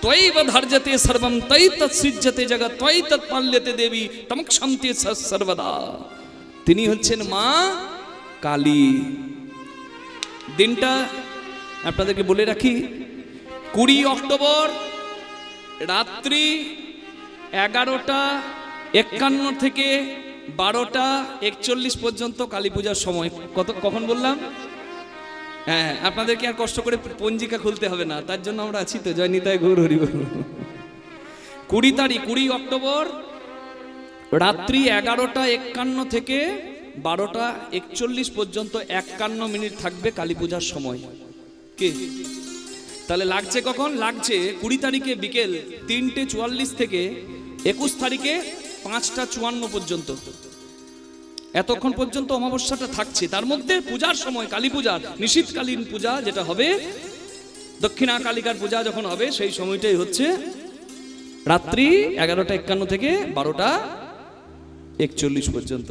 ত্বয়ৈব ধার্যতে সর্বম তৈ তৎসৃজ্যতে জগৎ ত্বয়ি তৎপাল্যতে দেবী তমক্ষন্তে সর্বদা। তিনি হচ্ছেন মা কালী। দিনটা আপনাদেরকে বলে রাখি, 20 অক্টোবর রাত্রি 11:51 থেকে 12:41 পর্যন্ত কালী পূজার সময়। কখন বললাম? হ্যাঁ, আপনাদেরকে আর কষ্ট করে পঞ্জিকা খুলতে হবে না, তার জন্য আমরা আছি তো। জয় নিতাই গৌর হরি বল। 20 অক্টোবর রাত্রি 11:51 থেকে 12:41 পর্যন্ত 51 মিনিট থাকবে কালী পূজার সময়। কে তাহলে লাগছে কখন? লাগছে 20 তারিখে বিকেল 3:44 থেকে 21 তারিখে 5:54 পর্যন্ত। এতক্ষণ পর্যন্ত অমাবস্যাটা থাকছে। তার মধ্যে পূজার সময়, কালী পূজার নিশীথকালীন পূজা যেটা হবে, দক্ষিণা কালিকার পূজা যখন হবে, সেই সময়টাই হচ্ছে রাত্রি 11:51 থেকে 12:41 পর্যন্ত।